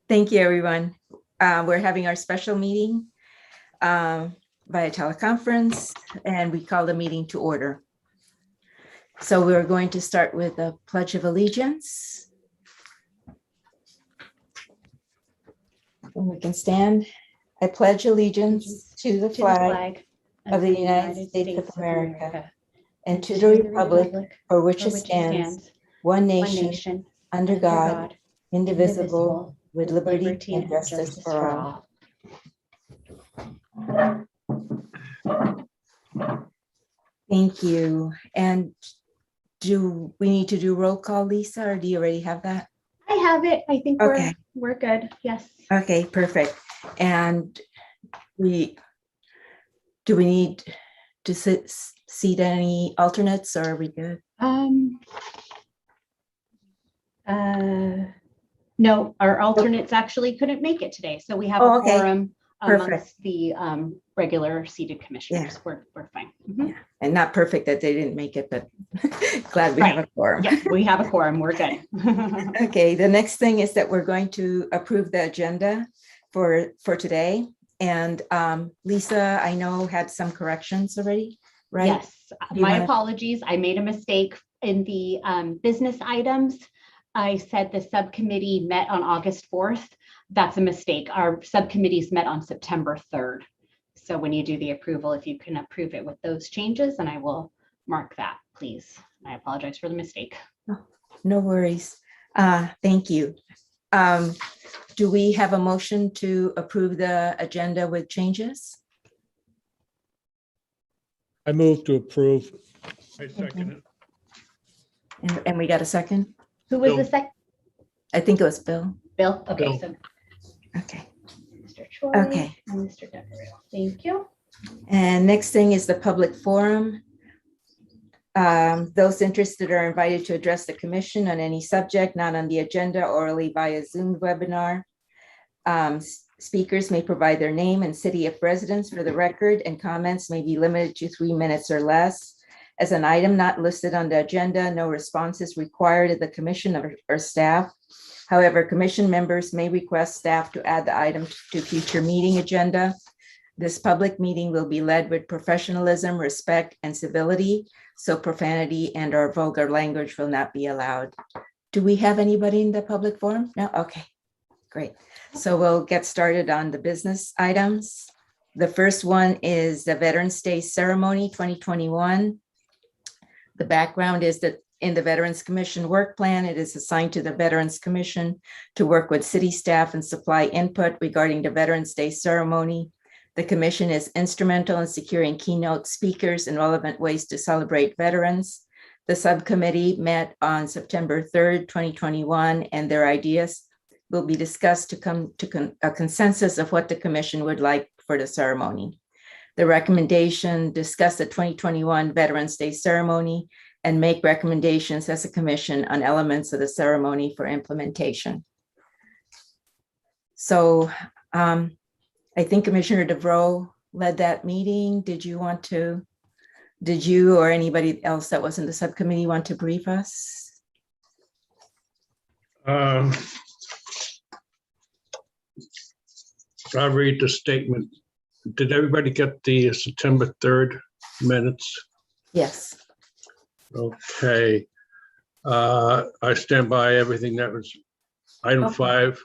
Thank you, everyone. We're having our special meeting via teleconference, and we call the meeting to order. So we're going to start with a Pledge of Allegiance. And we can stand. I pledge allegiance to the flag of the United States of America and to the republic for which it stands, one nation, under God, indivisible, with liberty and justice for all. Thank you. And do we need to do roll call, Lisa, or do you already have that? I have it. I think Okay. we're good. Yes. Okay, perfect. And do we need to seat any alternates, or are we good? No, our alternates actually couldn't make it today, so we have a quorum amongst the regular seated commissioners. Yeah. We're fine. Mm-hmm. Yeah. And not perfect that they didn't make it, but glad we have a quorum. Yeah, we have a quorum. We're good. Okay, the next thing is that we're going to approve the agenda for today. And Lisa, I know, had some corrections already, right? Yes, my apologies. I made a mistake in the business items. I said the subcommittee met on August 4th. That's a mistake. Our subcommittees met on September 3rd. So when you do the approval, if you can approve it with those changes, and I will mark that, please. I apologize for the mistake. Oh, no worries. Thank you. Do we have a motion to approve the agenda with changes? I move to approve. I second it. And we got a second? Who was Bill. the second? I think it was Bill. Bill. Okay. Bill. So Okay. Mr. Choi Okay. and Mr. Devereux. Thank you. And next thing is the public forum. Those interested are invited to address the commission on any subject not on the agenda orally via Zoom webinar. Speakers may provide their name and city of residence for the record, and comments may be limited to 3 minutes or less. As an item not listed on the agenda, no response is required of the commission or staff. However, commission members may request staff to add the item to future meeting agenda. This public meeting will be led with professionalism, respect, and civility, so profanity and/or vulgar language will not be allowed. Do we have anybody in the public forum? No? Okay, great. So we'll get started on the business items. The first one is the Veterans Day Ceremony 2021. The background is that in the Veterans Commission work plan, it is assigned to the Veterans Commission to work with city staff and supply input regarding the Veterans Day ceremony. The commission is instrumental in securing keynote speakers and relevant ways to celebrate veterans. The subcommittee met on September 3rd, 2021, and their ideas will be discussed to come to a consensus of what the commission would like for the ceremony. The recommendation discuss the 2021 Veterans Day ceremony and make recommendations as a commission on elements of the ceremony for implementation. So I think Commissioner DeVreaux led that meeting. Did you or anybody else that was in the subcommittee want to brief us? I'll read the statement. Did everybody get the September 3rd minutes? Yes. Okay. I stand by everything that was item 5,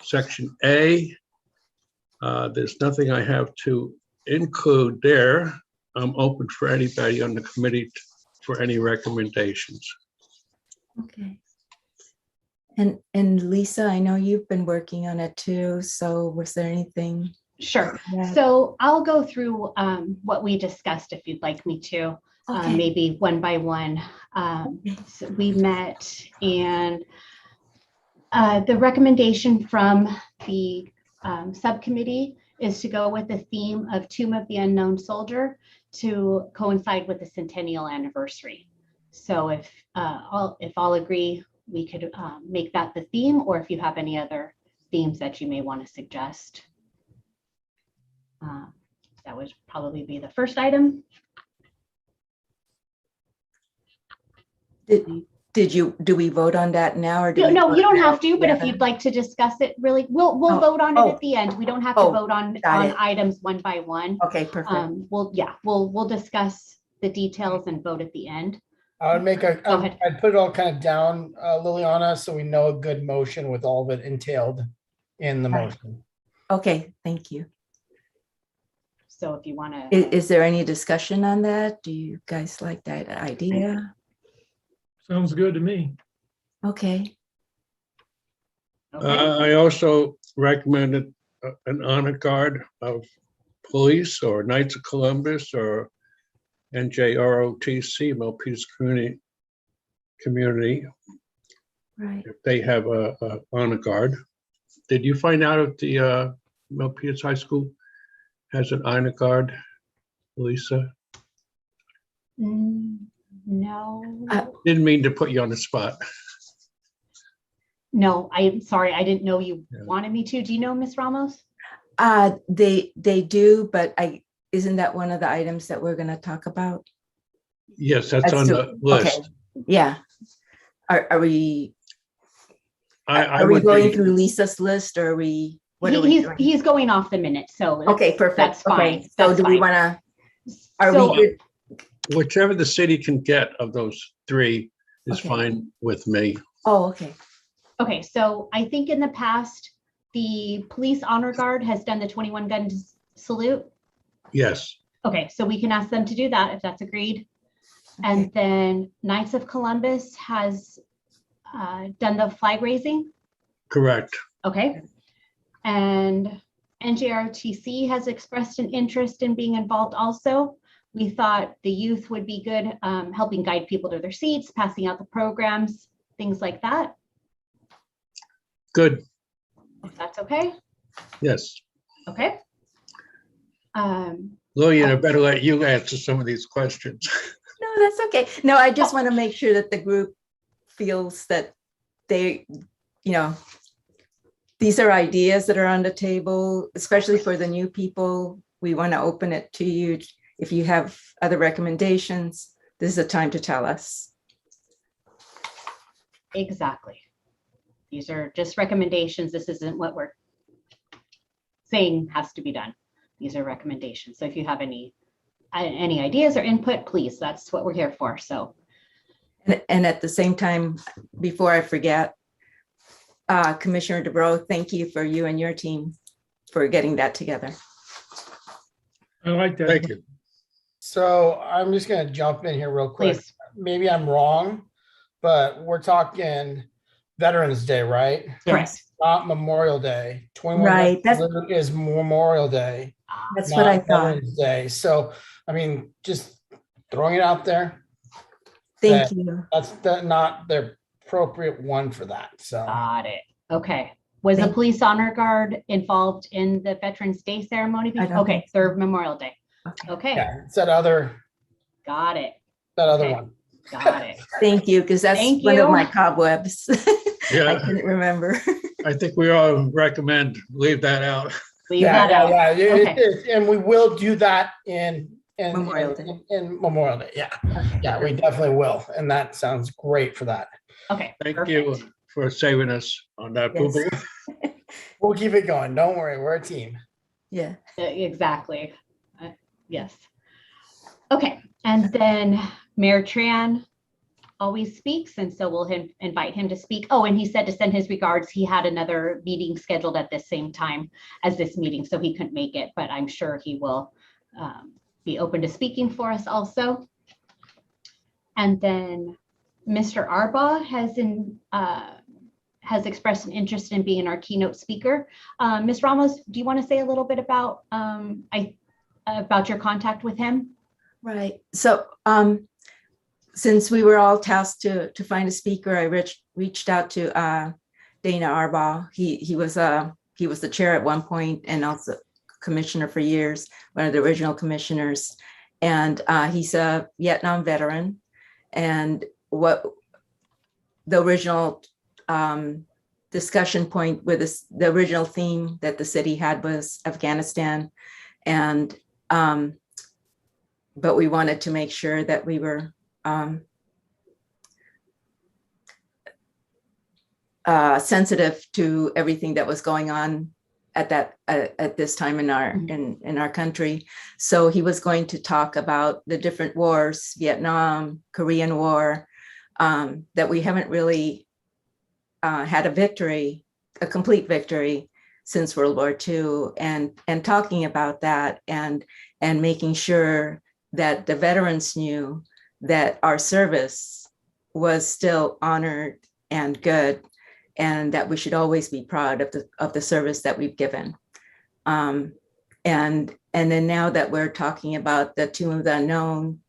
section A. There's nothing I have to include there. I'm open for anybody on the committee for any recommendations. Okay. And Lisa, I know you've been working on it too. So was there anything? Sure. So I'll go through what we discussed if you'd like me to, maybe one by one. So we met, and the recommendation from the subcommittee is to go with the theme of Tomb of the Unknown Soldier to coincide with the centennial anniversary. So if all agree, we could make that the theme, or if you have any other themes that you may want to suggest. That would probably be the first item. do we vote on that now or do No, we? no, vote you don't on it have to, but if together? you'd like to discuss it, really, we'll Oh, vote on it oh. at the end. We don't have to Oh, vote on got it. items one by one. Okay, perfect. We'll discuss the details and vote at the end. I would make Go ahead. I'd put it all kind of down, Liliana, so we know a good motion with all of it entailed in the Right. motion. Okay, thank you. So if you want to, Is there any discussion on that? Do you guys like that idea? Sounds good to me. Okay, I also recommended an honor guard of police or Knights of Columbus or NJROTC, Milpitas Community, right. if they have a honor guard. Did you find out if the Milpitas High School has an honor guard, Lisa? no, Didn't mean to put you on the spot. no, I'm sorry. I didn't know you Yeah. wanted me to. Do you know, Miss Ramos? They do, but isn't that one of the items that we're gonna talk about? Yes, that's on the Okay, list. yeah. Are we, I are we would going be, through Lisa's list or are we, what are we doing? He's going off the minute, so Okay, perfect. that's fine. Okay, so That's do we fine. wanna, are So- we good? whichever the city can get of those three is Okay. fine with me. Oh, okay, Okay, so I think in the past, the police honor guard has done the 21 gun salute. Yes, Okay, so we can ask them to do that if that's agreed. And then Knights of Columbus has done the flag raising. correct. Okay. And NJRTC has expressed an interest in being involved also. We thought the youth would be good, helping guide people to their seats, passing out the programs, things like that. Good, If that's okay. yes. Okay. Lillian, I better let you answer some of these questions. no, that's okay. No, I just want to make sure that the group feels that they, these are ideas that are on the table, especially for the new people. We want to open it to you. If you have other recommendations, this is a time to tell us. Exactly. These are just recommendations. This isn't what we're saying has to be done. These are recommendations. So if you have any ideas or input, please, that's what we're here for. So. And at the same time, before I forget, Commissioner DeBro, thank you for you and your team for getting that together. I like that. Thank you. So I'm just gonna jump in here real quick. Please. Maybe I'm wrong, but we're talking Veterans Day, right? Correct. Not Memorial Day. 21 Right, is Memorial Day, That's what I not thought. Veterans Day. So, I mean, just throwing it out there. Thank you. That's not the appropriate one for that. So Got it. Okay. Was the Thank- police honor guard involved in the Veterans Day ceremony? I don't Okay, think so. third Memorial Day. Okay. Okay, yeah, it's that other got it. one. Got it. Thank you, because that's Thank one of you. my cobwebs. I Yeah, couldn't remember. I think we all recommend leave that out. Leave that out. Yeah. Okay. And we will do that in Memorial Day. in Memorial Day. Yeah. Okay. Yeah, we definitely will. And that sounds great for that. Okay. Thank perfect. you for saving us on that. Yes. boo-boo. We'll keep it going. Don't worry. We're a team. Yeah. Exactly. Yes. Okay, and then Mayor Tran always speaks, and so we'll invite him to speak. Oh, and he said to send his regards. He had another meeting scheduled at the same time as this meeting, so he couldn't make it, but I'm sure he will be open to speaking for us also. And then Mr. Arbaugh has expressed an interest in being our keynote speaker. Ms. Ramos, do you want to say a little bit about about your contact with him? Right. So since we were all tasked to find a speaker, I reached out to Dana Arbaugh. He was the chair at one point and also commissioner for years, one of the original commissioners. And he's a Vietnam veteran. And what the original discussion point with the original theme that the city had was Afghanistan. And but we wanted to make sure that we were sensitive to everything that was going on at this time in our country. So he was going to talk about the different wars, Vietnam, Korean War, that we haven't really had a complete victory since World War II, and talking about that and making sure that the veterans knew that our service was still honored and good, and that we should always be proud of the service that we've given. And then now that we're talking about the Tomb of the Unknown,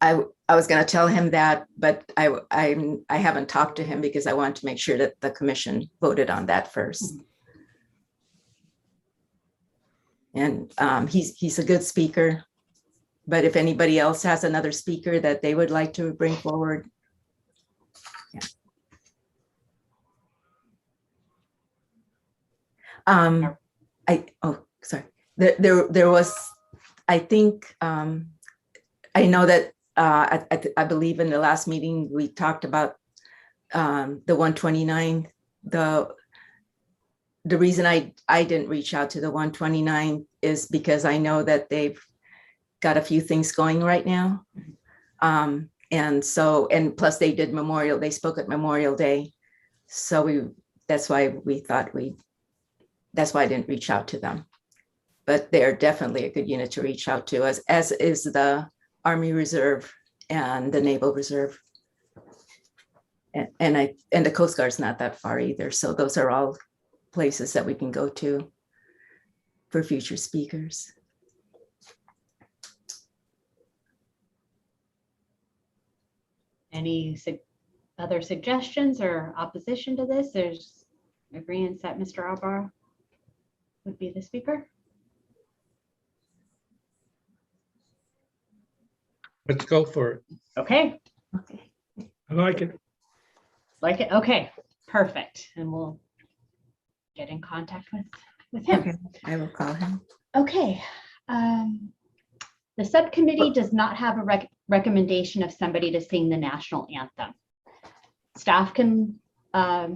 I was going to tell him that, but I haven't talked to him because I wanted to make sure that the commission voted on that first. And he's a good speaker, but if anybody else has another speaker that they would like to bring forward. Sorry. There was, I think, I know that I believe in the last meeting we talked about the 129. The reason I didn't reach out to the 129 is because I know that they've got a few things going right now. And plus they did they spoke at Memorial Day. So that's why I didn't reach out to them. But they're definitely a good unit to reach out to, as is the Army Reserve and the Naval Reserve. And the Coast Guard's not that far either. So those are all places that we can go to for future speakers. Any other suggestions or opposition to this? There's agreement that Mr. Albar would be the speaker. Let's go for it. Okay. Okay. I like it. Like it. Okay. Perfect. And we'll get in contact with him. Okay. I will call him. Okay. The subcommittee does not have a recommendation of somebody to sing the national anthem. Staff can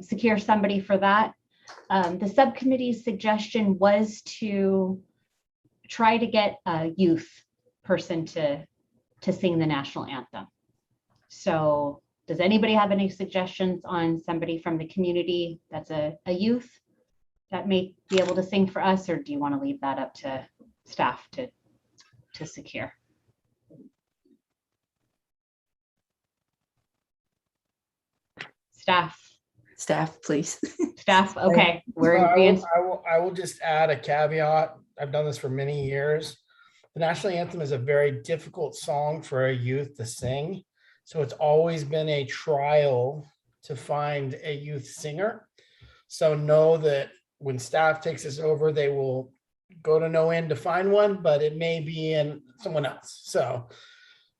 secure somebody for that. The subcommittee's suggestion was to try to get a youth person to sing the national anthem. So does anybody have any suggestions on somebody from the community that's a youth that may be able to sing for us, or do you want to leave that up to staff to secure? Staff, please. Staff, okay. We're in agreement. I will just add a caveat. I've done this for many years. The national anthem is a very difficult song for a youth to sing. So it's always been a trial to find a youth singer. So know that when staff takes this over, they will go to no end to find one, but it may be in someone else. So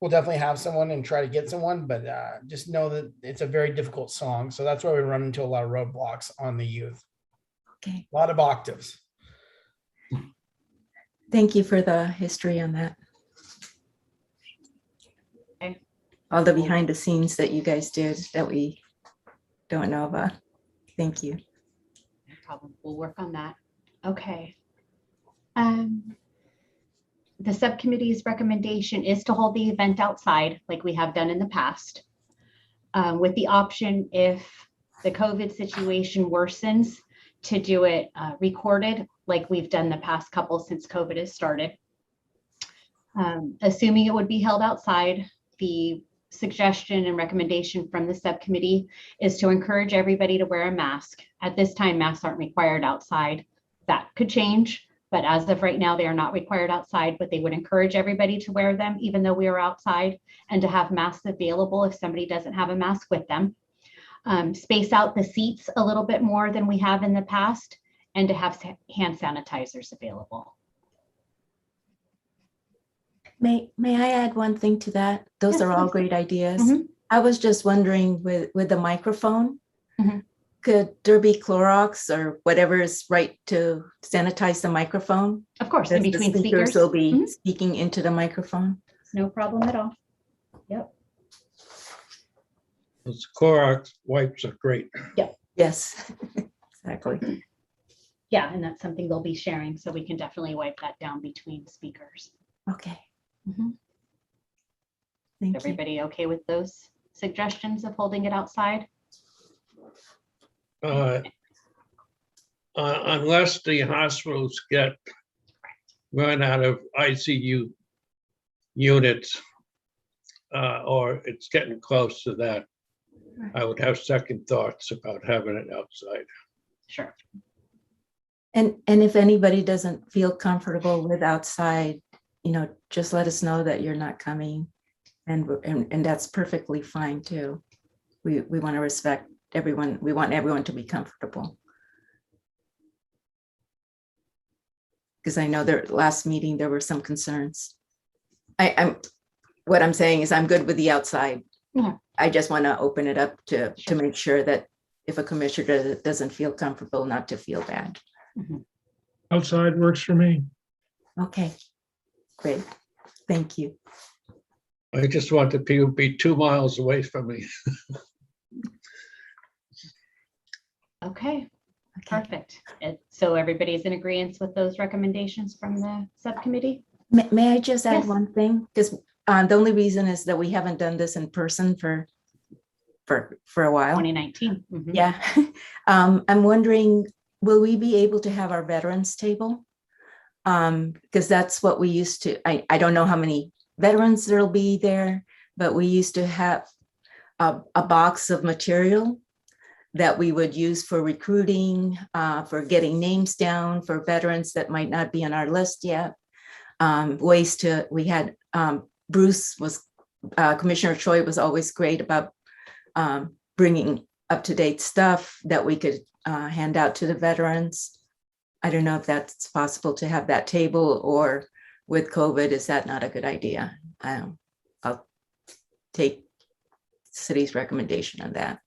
we'll definitely have someone and try to get someone, but just know that it's a very difficult song. So that's why we run into a lot of roadblocks on the youth. Okay. A lot of octaves. Thank you for the history on that. Okay. All the behind the scenes that you guys did that we don't know about. Thank you. No problem. We'll work on that. Okay. The subcommittee's recommendation is to hold the event outside like we have done in the past, with the option, if the COVID situation worsens, to do it recorded like we've done the past couple since COVID has started. Assuming it would be held outside, the suggestion and recommendation from the subcommittee is to encourage everybody to wear a mask. At this time, masks aren't required outside. That could change, but as of right now, they are not required outside, but they would encourage everybody to wear them even though we are outside, and to have masks available if somebody doesn't have a mask with them. Space out the seats a little bit more than we have in the past, and to have hand sanitizers available. May I add one thing to that? Those Yes, are all please. great ideas. Mhm. I was just wondering with the microphone, Mhm. could there be Clorox or whatever is right to sanitize the microphone? Of course, in The between speakers speakers. will be Mhm. speaking into the microphone. No problem at all. Yep. Those Clorox wipes are great. Yes, exactly. Yeah, and that's something they'll be sharing, so we can definitely wipe that down between speakers. Okay, Mhm. thank you. Everybody okay with those suggestions of holding it outside? Unless the hospitals get run out of ICU units, or it's getting close to that, I would have second thoughts about having it outside. Sure. And if anybody doesn't feel comfortable with outside, just let us know that you're not coming. And that's perfectly fine too. We want to respect everyone. We want everyone to be comfortable. Because I know last meeting, there were some concerns. What I'm saying is I'm good with the outside. Yeah. I just want to open it up to Sure. make sure that if a commissioner doesn't feel comfortable, not to feel bad. Outside works for me. Okay, great. Thank you. I just want the people to be 2 miles away from me. Okay, Okay. perfect. So everybody's in agreement with those recommendations from the subcommittee? May I just add Yes. one thing? Because the only reason is that we haven't done this in person for a while. 2019. Mhm. Yeah. I'm wondering, will we be able to have our veterans table? Because that's what we used to, I don't know how many veterans there'll be there, but we used to have a box of material that we would use for recruiting, for getting names down for veterans that might not be on our list yet. We had Bruce was, Commissioner Choi was always great about bringing up-to-date stuff that we could hand out to the veterans. I don't know if that's possible to have that table, or with COVID, is that not a good idea? I'll take city's recommendation on that.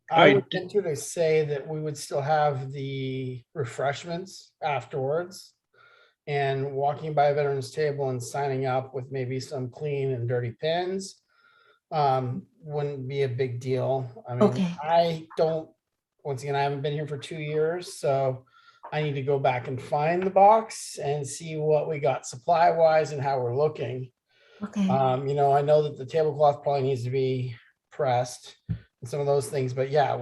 I would venture to say that we would still have the refreshments afterwards. And walking by a veterans table and signing up with maybe some clean and dirty pins wouldn't be a big deal. I mean, Okay. once again, I haven't been here for 2 years, so I need to go back and find the box and see what we got supply wise and how we're looking. Okay. I know that the tablecloth probably needs to be pressed and some of those things, but yeah,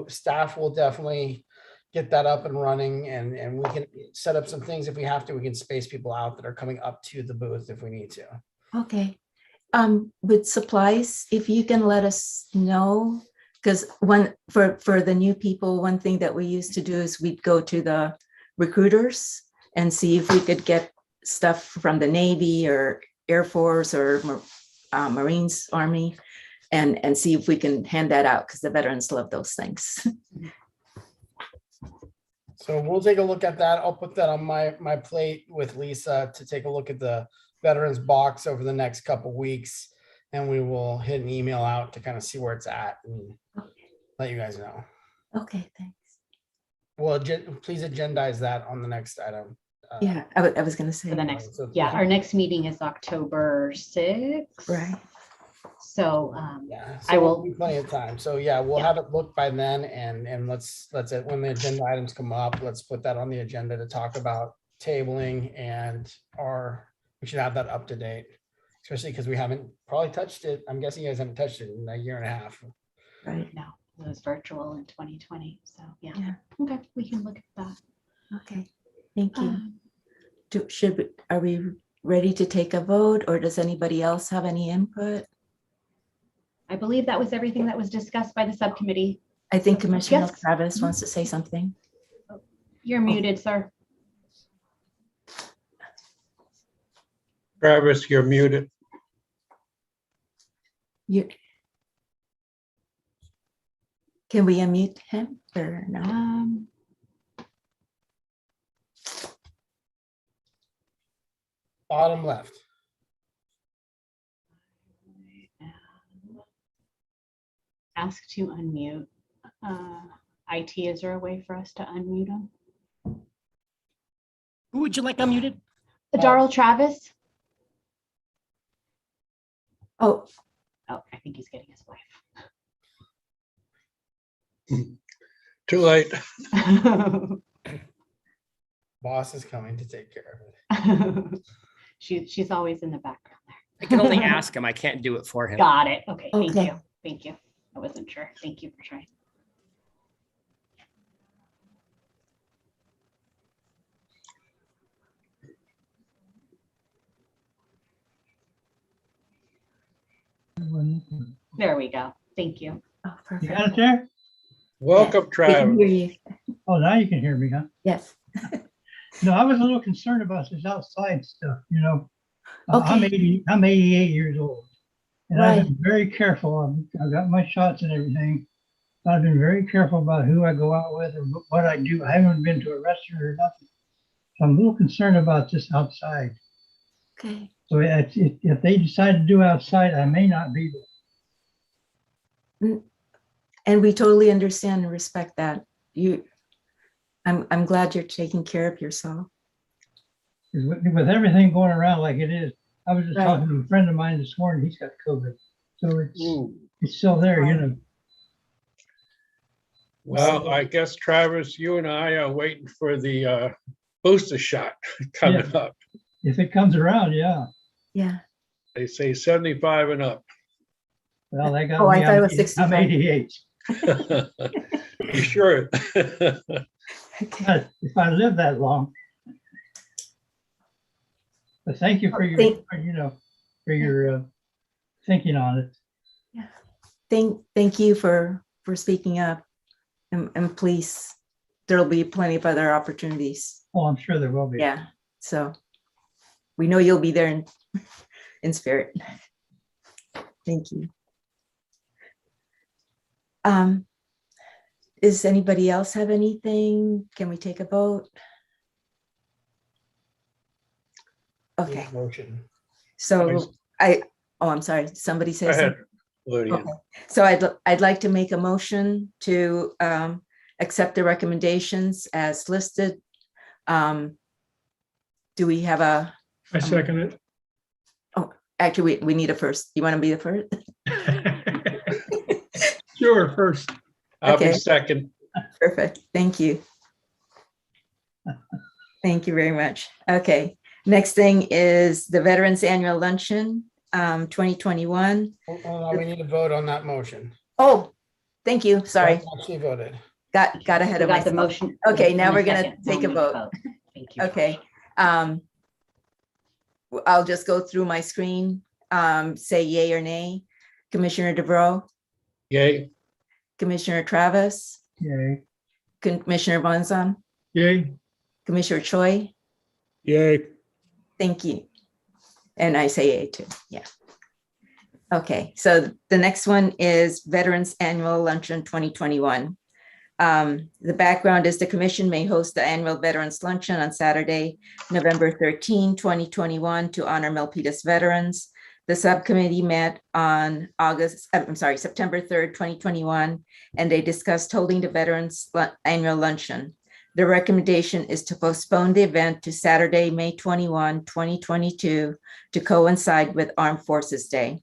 staff will definitely get that up and running, and we can set up some things if we have to. We can space people out that are coming up to the booth if we need to. Okay. With supplies, if you can let us know, because for the new people, one thing that we used to do is we'd go to the recruiters and see if we could get stuff from the Navy or Air Force or Marines, Army, and see if we can hand that out, because the veterans love those things. So we'll take a look at that. I'll put that on my plate with Lisa to take a look at the veterans box over the next couple weeks, and we will hit an email out to kind of see where it's at and let you guys know. Okay, thanks. Well, please agendize that on the next item. Yeah, I was going to say. For the next, So- yeah, our next meeting is October 6th. Right. So Yeah, I so will- we'll be plenty of time. So yeah, we'll Yeah. have it looked by then, and let's when the agenda items come up, let's put that on the agenda to talk about tabling, and we should have that up to date, especially because we haven't probably touched it. I'm guessing you guys haven't touched it in a year and a half. Right. no, it was virtual in 2020. So yeah. Yeah. Okay, we can look at that. Okay. Thank you. Um, Are we ready to take a vote, or does anybody else have any input? I believe that was everything that was discussed by the subcommittee. I think Commissioner Yes. Travis wants to say something. You're muted, sir. Travis, you're muted. Can we unmute him or no? Bottom left. Ask to unmute. IT, is there a way for us to unmute him? Who would you like unmuted? Darrell Travis? Oh, Oh, I think he's getting his wife. Too late. Boss is coming to take care of it. She's always in the background I can only ask him. I can't do it for there. him. Got it. Okay, thank Okay. you. Thank you. I wasn't sure. Thank you for trying. There we go. Thank you. Oh, You got it perfect. there? Welcome, We can hear Travis. you. Oh, now you can hear me, huh? Yes. No, I was a little concerned about this outside stuff, you know. I'm Okay. I'm 88 years old. And I've Right. been very careful. I've got my shots and everything. I've been very careful about who I go out with and what I do. I haven't been to a restaurant or nothing. So I'm a little concerned about this outside. Okay. So if they decide to do outside, I may not be there. And we totally understand and respect that. I'm glad you're taking care of yourself. 'Cause with everything going around like it is, I was just Right. talking to a friend of mine this morning. He's got COVID. So Ooh. it's still there, you Right. know. Well, I guess Travis, you and I are waiting for the booster shot coming up. If it comes around, yeah. Yeah. They say 75 and up. Well, they got Oh, I me. thought it was I'm 65. 88. You sure? Okay. But if I live that long. But thank you for your, for your thinking on it. Thank you for speaking up. And please, there'll be plenty of other opportunities. Oh, I'm sure there will be. Yeah. So we know you'll be there in spirit. Thank you. Does anybody else have anything? Can we take a vote? Okay, Motion. so I'm sorry, somebody Go says ahead, something? Lydia. Okay. So I'd like to make a motion to accept the recommendations as listed. Do we have a, I second it. actually, we need a first. You want to be the first? Sure, first. I'll be Okay. second. Perfect. Thank you. Thank you very much. Okay. Next thing is the Veterans Annual Luncheon, 2021. Hold on, we need to vote on that motion. Oh, thank you. Sorry. Actually voted. Got ahead We of got the myself. motion. Okay, now in a we're gonna second. Now take a we need to vote. Thank you. Okay. I'll just go through my screen, say yay or nay. Commissioner DeVreau, Yay. Commissioner Travis, Yay. Commissioner Bonzon, Yay. Commissioner Choi. Yay. Thank you. And I say yay too. Yeah. Okay, so the next one is Veterans Annual Luncheon 2021. The background is the commission may host the annual Veterans Luncheon on Saturday, November 13, 2021 to honor Milpitas veterans. The subcommittee met on September 3rd, 2021, and they discussed holding the Veterans Annual Luncheon. The recommendation is to postpone the event to Saturday, May 21, 2022 to coincide with Armed Forces Day.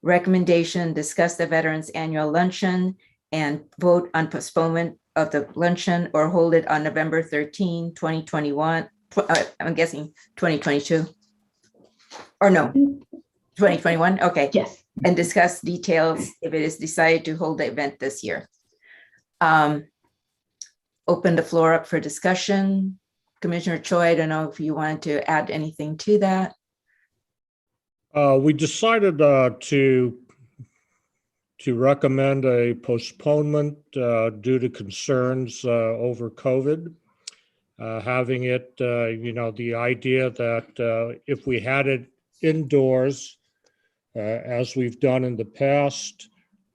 Recommendation, discuss the Veterans Annual Luncheon and vote on postponement of the luncheon or hold it on November 13, 2021. I'm guessing 2022. Or no, 2021, okay. Yes. And discuss details if it is decided to hold the event this year. Open the floor up for discussion. Commissioner Choi, I don't know if you wanted to add anything to that. We decided to recommend a postponement due to concerns over COVID. Having it, the idea that if we had it indoors, as we've done in the past,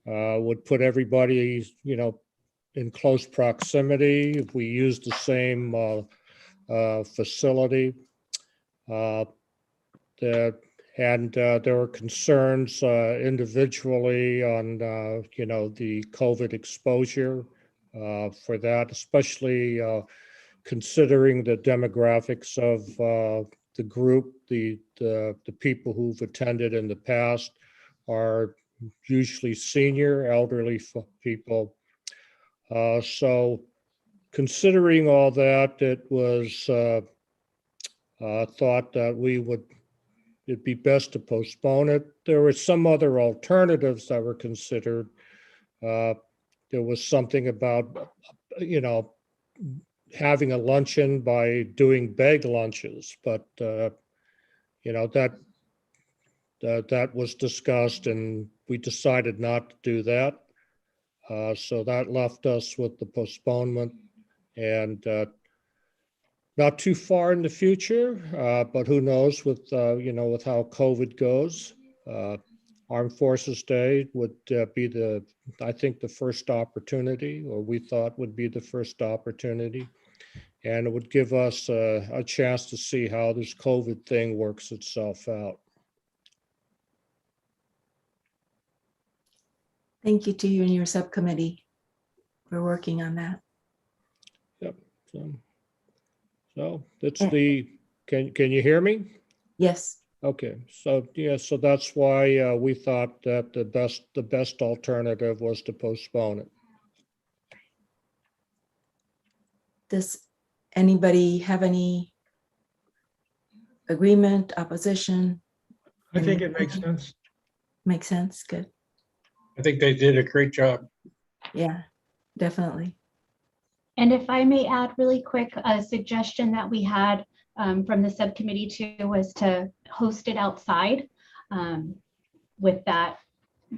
would put everybody, in close proximity. If we used the same facility, there were concerns individually on, the COVID exposure for that, especially considering the demographics of the group, the people who've attended in the past are usually senior, elderly people. So considering all that, it was thought that it'd be best to postpone it. There were some other alternatives that were considered. There was something about, having a luncheon by doing bag lunches, but that was discussed and we decided not to do that. So that left us with the postponement and not too far in the future, but who knows with how COVID goes. Armed Forces Day would be I think the first opportunity, or we thought would be the first opportunity. And it would give us a chance to see how this COVID thing works itself out. Thank you to you and your subcommittee for working on that. Yep. So that's can you hear me? Yes. Okay. So yeah, so that's why we thought that the best alternative was to postpone it. Does anybody have any agreement, opposition? I think it makes sense. Makes sense. Good. I think they did a great job. Yeah, definitely. And if I may add really quick, a suggestion that we had from the subcommittee too was to host it outside with that,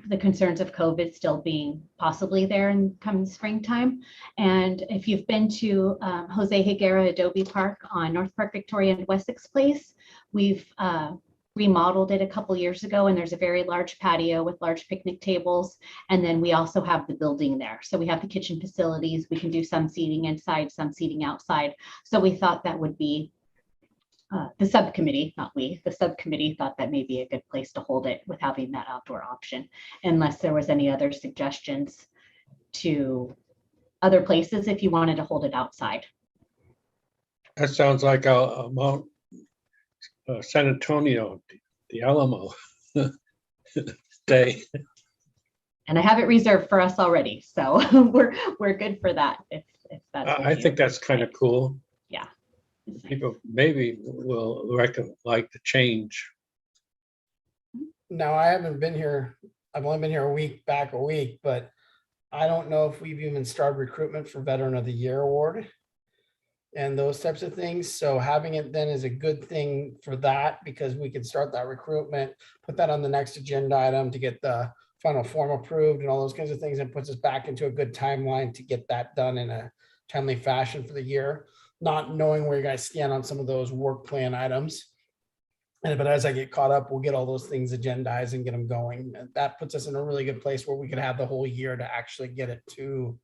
the concerns of COVID still being possibly there in come springtime. And if you've been to Jose Higuera Adobe Park on North Park Victoria and Wessex Place, we've remodeled it a couple years ago, and there's a very large patio with large picnic tables. And then we also have the building there. So we have the kitchen facilities. We can do some seating inside, some seating outside. So we thought that would be the subcommittee, not we, the subcommittee thought that may be a good place to hold it with having that outdoor option, unless there was any other suggestions to other places if you wanted to hold it outside. That sounds like a Mount San Antonio, the Alamo day. And I have it reserved for us already, so we're good for that. If that's what I you think that's kind of cool. Yeah. People maybe will like the change. Now, I haven't been here. I've only been here a week, but I don't know if we've even started recruitment for Veteran of the Year award and those types of things. So having it then is a good thing for that, because we can start that recruitment, put that on the next agenda item to get the final form approved and all those kinds of things, and puts us back into a good timeline to get that done in a timely fashion for the year, not knowing where you guys stand on some of those work plan items. But as I get caught up, we'll get all those things agendized and get them going. And that puts us in a really good place where we could have the whole year to actually get it to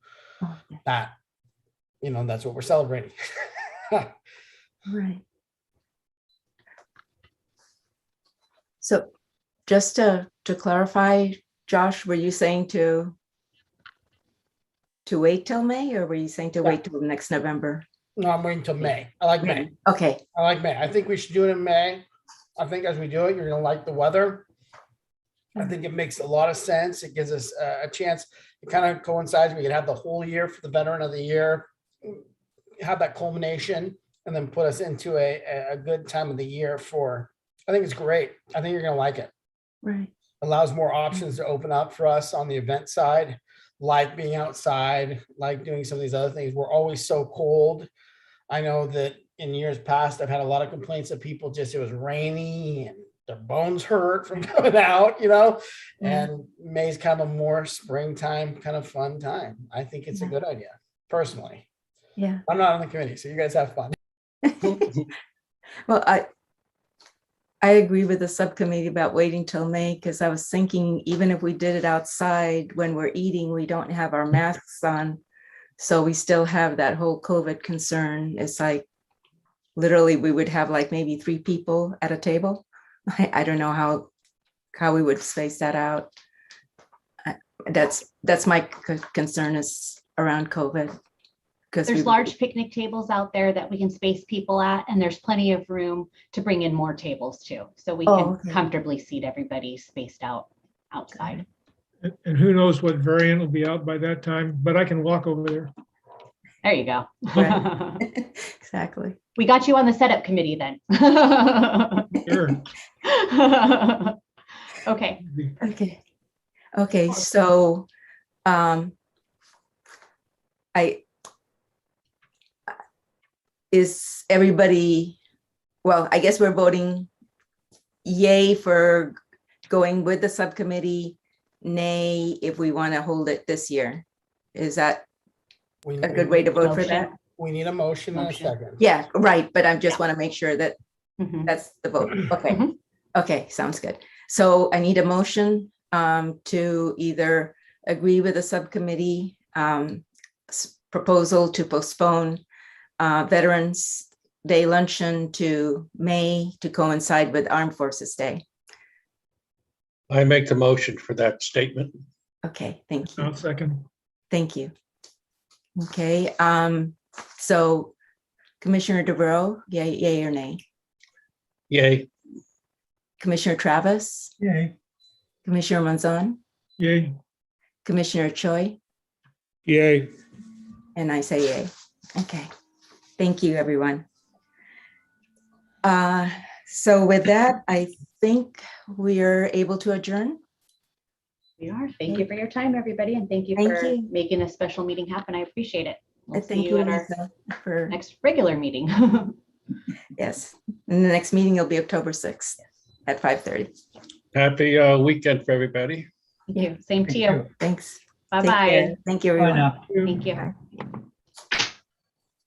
that. That's what we're celebrating. Right. So just to clarify, Josh, were you saying to wait till May, or were you saying to wait till next November? No, I'm waiting till May. I like May. Okay. I like May. I think we should do it in May. I think as we do it, you're going to like the weather. I think it makes a lot of sense. It gives us a chance. It kind of coincides. We can have the whole year for the Veteran of the Year, have that culmination, and then put us into a good time of the year for, I think it's great. I think you're going to like it. Right. Allows more options to open up for us on the event side, like being outside, like doing some of these other things. We're always so cold. I know that in years past, I've had a lot of complaints of people it was rainy and their bones hurt from going out, and May's kind of a more springtime kind of fun time. I think it's a good idea, personally. Yeah. I'm not on the committee, so you guys have fun. Well, I agree with the subcommittee about waiting till May, because I was thinking even if we did it outside when we're eating, we don't have our masks on. So we still have that whole COVID concern. It's like literally we would have like maybe 3 people at a table. I don't know how we would space that out. That's my concern is around COVID. There's large picnic tables out there that we can space people at, and there's plenty of room to bring in more tables too. So we can comfortably seat everybody spaced out outside. And who knows what variant will be out by that time, but I can walk over there. There you go. Right. Exactly. We got you on the setup committee then. Sure. Okay. Okay. Okay, so is everybody, well, I guess we're voting yay for going with the subcommittee, nay if we want to hold it this year. Is that We a good way to vote for Motion. that? We need a motion and a Motion. second. Yeah, right, but I just want to make sure that Mhm. that's the vote. Okay, Mhm. okay, sounds good. So I need a motion to either agree with the subcommittee proposal to postpone Veterans Day luncheon to May to coincide with Armed Forces Day. I make the motion for that statement. Okay, thank you. I'll second. Thank you. Okay, so Commissioner DeVero, yay or nay? Yay. Commissioner Travis, Yay. Commissioner Monzon, Yay. Commissioner Choi, Yay. and I say yay. Okay, thank you, everyone. So with that, I think we are able to adjourn. We are. Thank you for your time, everybody, and thank you Thank for you. making a special meeting happen. I appreciate it. We'll see Thank you you, at our Lisa, for, next regular meeting. yes. And the next meeting will be October 6th at 5:30. Happy weekend for everybody. Thank you. Same to Thank you. you. Thanks. Take Bye-bye. care. Thank you, Bye everyone. now. Thank you. Bye.